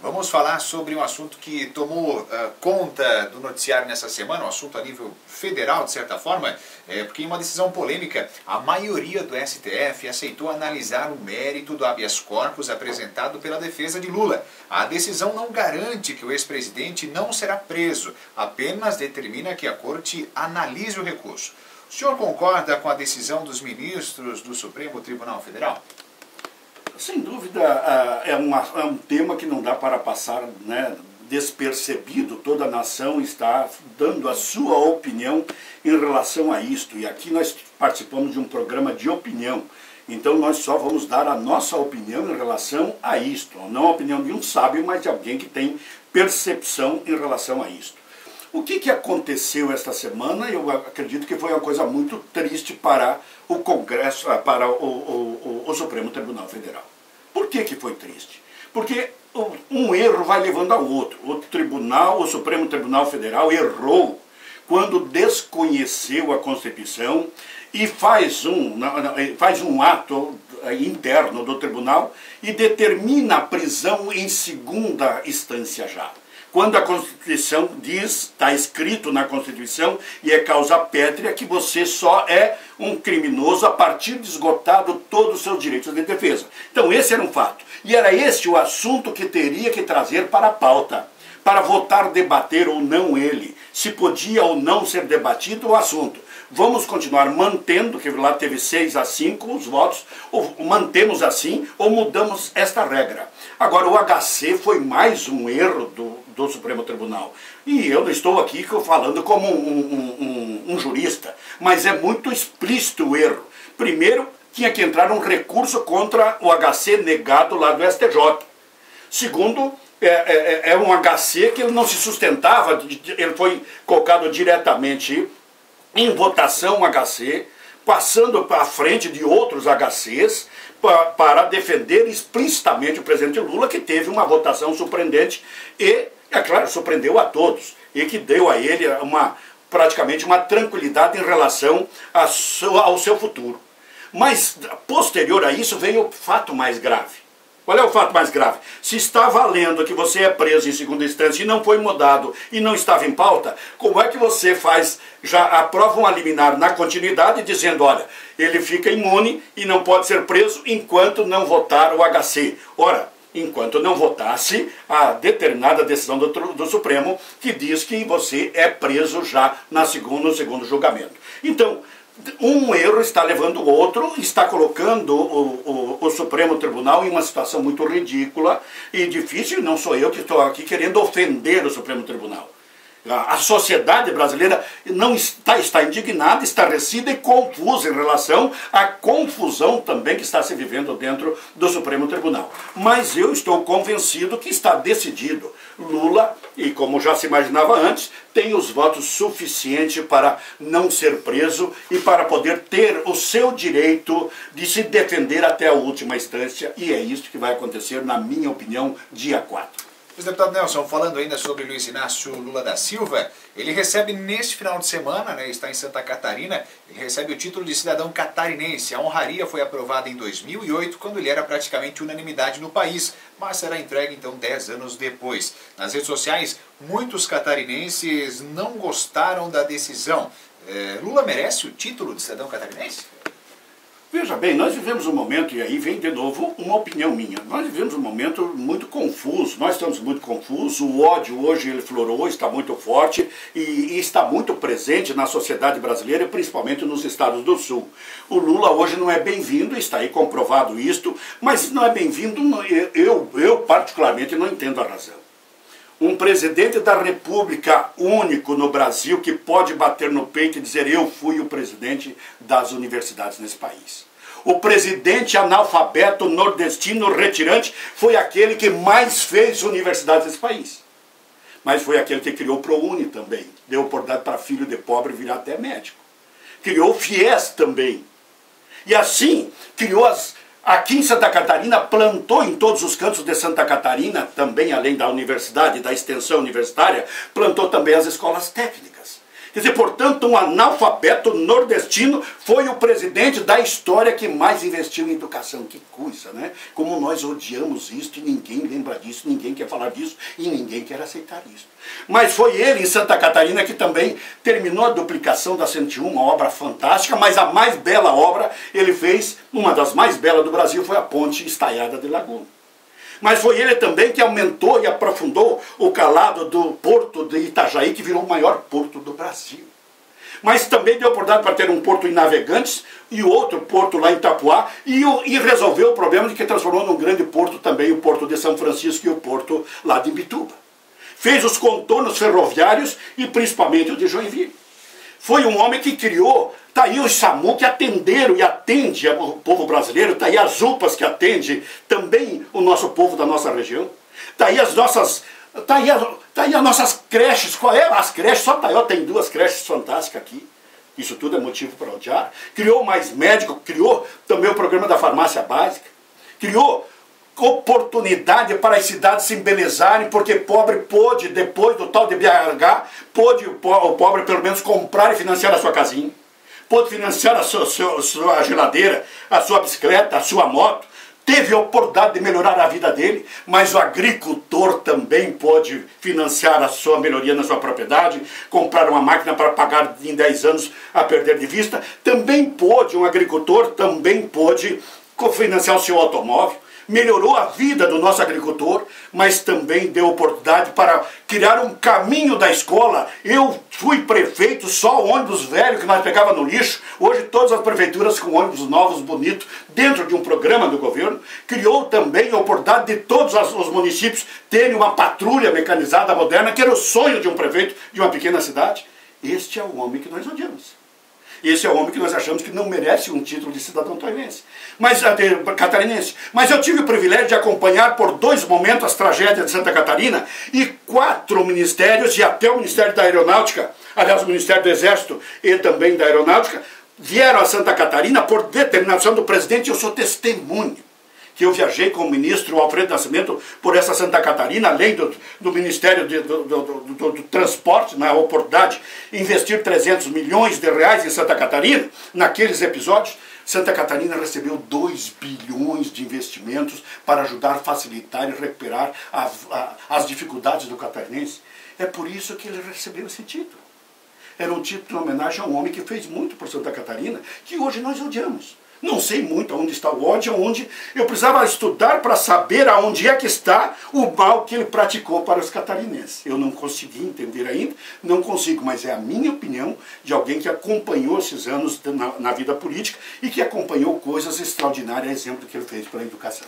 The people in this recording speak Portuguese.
Vamos falar sobre um assunto que tomou conta do noticiário nessa semana, um assunto a nível federal, de certa forma, porque em uma decisão polêmica, a maioria do STF aceitou analisar o mérito do habeas corpus apresentado pela defesa de Lula. A decisão não garante que o ex-presidente não será preso, apenas determina que a corte analise o recurso. O senhor concorda com a decisão dos ministros do Supremo Tribunal Federal? Sem dúvida, é um tema que não dá para passar, despercebido. Toda a nação está dando a sua opinião em relação a isto. E aqui nós participamos de um programa de opinião. Então nós só vamos dar a nossa opinião em relação a isto. Não a opinião de um sábio, mas de alguém que tem percepção em relação a isto. O que aconteceu esta semana? Eu acredito que foi uma coisa muito triste para o Congresso, para o Supremo Tribunal Federal. Por que foi triste? Porque um erro vai levando ao outro. O Supremo Tribunal Federal errou quando desconheceu a Constituição e faz um ato interno do tribunal e determina a prisão em segunda instância já. Quando a Constituição diz, está escrito na Constituição, e é causa pétrea, que você só é um criminoso a partir de esgotado todos os seus direitos de defesa. Então esse era um fato. E era esse o assunto que teria que trazer para a pauta, para votar, debater ou não ele, se podia ou não ser debatido o assunto. Vamos continuar mantendo, que lá teve 6-5 os votos, ou mantemos assim, ou mudamos esta regra. Agora, o HC foi mais um erro do Supremo Tribunal. E eu não estou aqui falando como um jurista, mas é muito explícito o erro. Primeiro, tinha que entrar um recurso contra o HC negado lá do STJ. Segundo, é um HC que ele não se sustentava, ele foi colocado diretamente em votação HC, passando para frente de outros HCs, para defender explicitamente o presidente Lula, que teve uma votação surpreendente e, é claro, surpreendeu a todos, e que deu a ele praticamente uma tranquilidade em relação ao seu futuro. Mas, posterior a isso, veio o fato mais grave. Qual é o fato mais grave? Se está valendo que você é preso em segunda instância e não foi mudado e não estava em pauta, como é que você já aprova uma liminar na continuidade dizendo, olha, ele fica imune e não pode ser preso enquanto não votar o HC. Ora, enquanto não votasse a determinada decisão do Supremo que diz que você é preso já no segundo julgamento. Então, um erro está levando o outro, está colocando o Supremo Tribunal em uma situação muito ridícula e difícil. Não sou eu que estou aqui querendo ofender o Supremo Tribunal. A sociedade brasileira não está indignada, estarrecida e confusa em relação à confusão também que está se vivendo dentro do Supremo Tribunal. Mas eu estou convencido que está decidido. Lula, e como já se imaginava antes, tem os votos suficientes para não ser preso e para poder ter o seu direito de se defender até a última instância. E é isso que vai acontecer, na minha opinião, dia 4. O deputado Nelson, falando ainda sobre Luiz Inácio Lula da Silva, ele recebe neste final de semana, está em Santa Catarina, ele recebe o título de cidadão catarinense. A honraria foi aprovada em 2008, quando ele era praticamente unanimidade no país, mas será entregue então 10 anos depois. Nas redes sociais, muitos catarinenses não gostaram da decisão. Lula merece o título de cidadão catarinense? Veja bem, nós vivemos um momento, e aí vem de novo uma opinião minha, nós vivemos um momento muito confuso, nós estamos muito confusos, o ódio hoje ele florou, está muito forte e está muito presente na sociedade brasileira, principalmente nos estados do sul. O Lula hoje não é bem-vindo, está aí comprovado isto, mas não é bem-vindo, eu particularmente não entendo a razão. Um presidente da República único no Brasil que pode bater no peito e dizer eu fui o presidente das universidades nesse país. O presidente analfabeto, nordestino, retirante, foi aquele que mais fez universidades nesse país. Mas foi aquele que criou o ProUni também. Deu oportunidade para filho de pobre virar até médico. Criou o FIES também. E assim, criou aqui em Santa Catarina, plantou em todos os cantos de Santa Catarina, também além da universidade, da extensão universitária, plantou também as escolas técnicas. Quer dizer, portanto, um analfabeto nordestino foi o presidente da história que mais investiu em educação. Que coisa, né? Como nós odiamos isso e ninguém lembra disso, ninguém quer falar disso e ninguém quer aceitar isso. Mas foi ele, em Santa Catarina, que também terminou a duplicação da 101, uma obra fantástica, mas a mais bela obra ele fez, uma das mais belas do Brasil, foi a Ponte Estaiada de Laguna. Mas foi ele também que aumentou e aprofundou o calado do porto de Itajaí, que virou o maior porto do Brasil. Mas também deu oportunidade para ter um porto em Navegantes e outro porto lá em Itapuá, e resolveu o problema de que transformou num grande porto também o porto de São Francisco e o porto lá de Imbituba. Fez os contornos ferroviários e principalmente o de Joinville. Foi um homem que criou, está aí o SAMU que atenderam e atende o povo brasileiro, está aí as UPAs que atende também o nosso povo da nossa região, está aí as nossas, tá aí as nossas creches. Qual é? As creches, só Taió tem 2 creches fantásticas aqui. Isso tudo é motivo para odiar. Criou mais médico, criou também o programa da farmácia básica, criou oportunidade para as cidades se embelezarem, porque pobre pôde, depois do tal de BH, pôde o pobre pelo menos comprar e financiar a sua casinha, pôde financiar a sua geladeira, a sua bicicleta, a sua moto, teve a oportunidade de melhorar a vida dele, mas o agricultor também pôde financiar a sua melhoria na sua propriedade, comprar uma máquina para pagar em 10 anos a perder de vista, também pôde, um agricultor também pôde financiar o seu automóvel, melhorou a vida do nosso agricultor, mas também deu oportunidade para criar um caminho da escola. Eu fui prefeito, só ônibus velho que nós pegava no lixo. Hoje todas as prefeituras com ônibus novos, bonitos, dentro de um programa do governo. Criou também a oportunidade de todos os municípios terem uma patrulha mecanizada moderna, que era o sonho de um prefeito de uma pequena cidade. Este é o homem que nós odiamos. Esse é o homem que nós achamos que não merece um título de cidadão catarinense. Mas eu tive o privilégio de acompanhar por 2 momentos as tragédias de Santa Catarina e 4 ministérios e até o Ministério da Aeronáutica, aliás, o Ministério do Exército e também da Aeronáutica, vieram a Santa Catarina por determinação do presidente. Eu sou testemunho que eu viajei com o ministro Alfredo Nascimento por essa Santa Catarina, além do Ministério do Transporte, na oportunidade de investir 300 milhões de reais em Santa Catarina, naqueles episódios. Santa Catarina recebeu 2 bilhões de investimentos para ajudar, facilitar e recuperar as dificuldades do catarinense. É por isso que ele recebeu esse título. Era um título em homenagem a um homem que fez muito por Santa Catarina, que hoje nós odiamos. Não sei muito aonde está o ódio, aonde eu precisava estudar para saber aonde é que está o mal que ele praticou para os catarinenses. Eu não consegui entender ainda, não consigo, mas é a minha opinião de alguém que acompanhou esses anos na vida política e que acompanhou coisas extraordinárias, exemplo que ele fez pela educação.